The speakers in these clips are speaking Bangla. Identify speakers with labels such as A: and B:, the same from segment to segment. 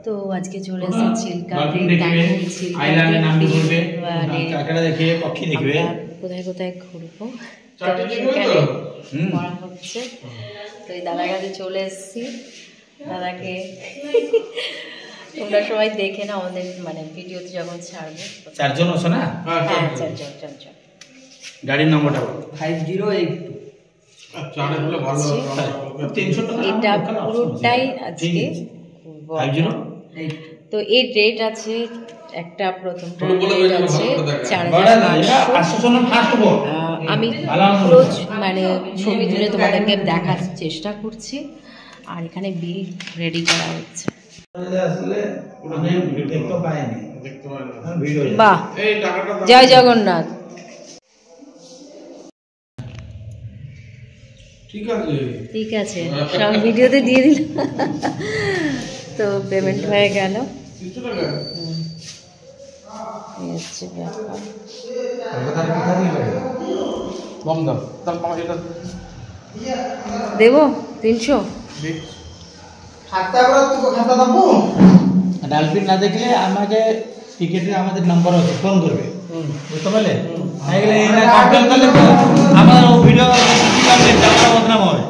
A: তো আজকে চলে এসেছি চিল্কাতে, কোথায় কোথায় ঘুরবো তো সেখানে করা হচ্ছে। তো এই দাদার কাছে চলে এসেছি। দাদাকে তোমরা সবাই দেখে না আমাদের মানে ভিডিওতে যখন ছাড়বো।
B: 4 জন আছো না?
A: হ্যাঁ 4 জন।
B: গাড়ির নম্বরটা
C: 5082।
A: এটা পুরোটাই আজকে তো এর রেট আছে একটা প্রথমটা রেট আছে 4500। আমি পুরো মানে ছবি তুলে তোমাদেরকে দেখার চেষ্টা করছি আর এখানে বিল রেডি করা হচ্ছে। বাহ, জয় জগন্নাথ। ঠিক আছে সব ভিডিওতে দিয়ে দিল। তো পেমেন্ট হয়ে গেল। দেবো 300।
B: ডালফিন না দেখলে আমাকে টিকেটের আমাদের নাম্বার আছে, ফোন করবে, বুঝতে পারলে? আমার ভিডিও বদনাম হবে,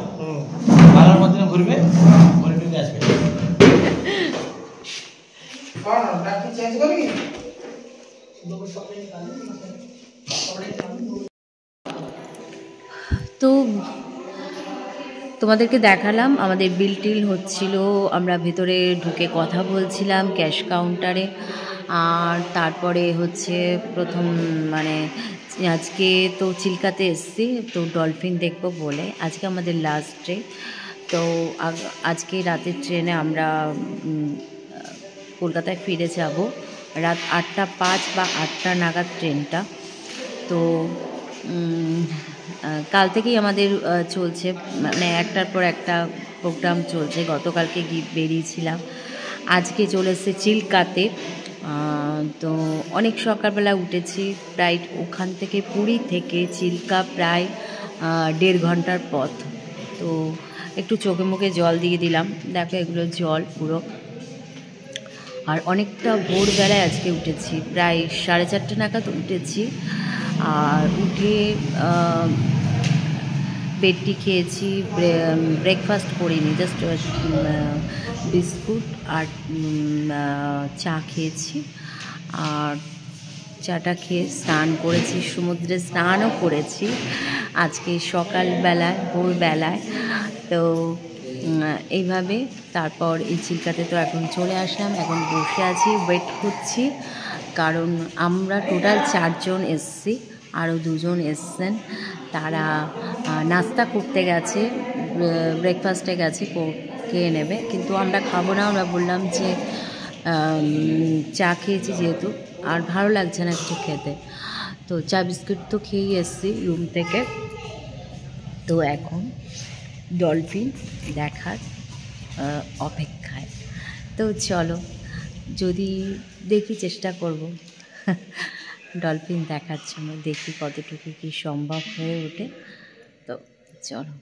B: ভালোর বদনাম ঘুরবে, আসবে।
A: তো তোমাদেরকে দেখালাম আমাদের বিল টিল হচ্ছিল, আমরা ভেতরে ঢুকে কথা বলছিলাম ক্যাশ কাউন্টারে। আর তারপরে হচ্ছে প্রথম মানে আজকে তো চিল্কাতে এসেছি, তো ডলফিন দেখবো বলে আজকে আমাদের লাস্ট ডে। তো আজকে রাতের ট্রেনে আমরা কলকাতায় ফিরে যাব রাত 8:05 বা 8টা নাগাদ ট্রেনটা। তো কাল থেকেই আমাদের চলছে মানে একটার পর একটা প্রোগ্রাম চলছে। গতকালকে বেরিয়েছিলাম, আজকে চলে এসেছে চিল্কাতে। তো অনেক সকালবেলা উঠেছি, প্রায় ওখান থেকে পুরী থেকে চিল্কা প্রায় 1.5 ঘন্টার পথ। তো একটু চোখে মুখে জল দিয়ে দিলাম, দেখো এগুলো জল পুরো। আর অনেকটা ভোরবেলায় আজকে উঠেছি, প্রায় 4:30 নাগাদ উঠেছি। আর উঠে পেটটি খেয়েছি, ব্রেকফাস্ট করিনি, জাস্ট বিস্কুট আর চা খেয়েছি। আর চাটা খেয়ে স্নান করেছি, সমুদ্রে স্নানও করেছি আজকে সকালবেলায় ভোরবেলায়। তো এইভাবে তারপর এই চিল্কাতে তো এখন চলে আসলাম, এখন বসে আছি, ওয়েট করছি। কারণ আমরা টোটাল 4 জন এসছি, আরও 2 জন এসছেন, তারা নাস্তা করতে গেছে, ব্রেকফাস্টে গেছে, খেয়ে নেবে। কিন্তু আমরা খাবো না, আমরা বললাম যে চা খেয়েছি যেহেতু আর ভালো লাগছে না কিছু খেতে, তো চা বিস্কুট তো খেয়েই এসছি রুম থেকে। তো এখন ডলফিন দেখার অপেক্ষায়। তো চলো, যদি দেখি চেষ্টা করব ডলফিন দেখার জন্য, দেখি কতটুকু কি সম্ভব হয়ে ওঠে। তো চলো।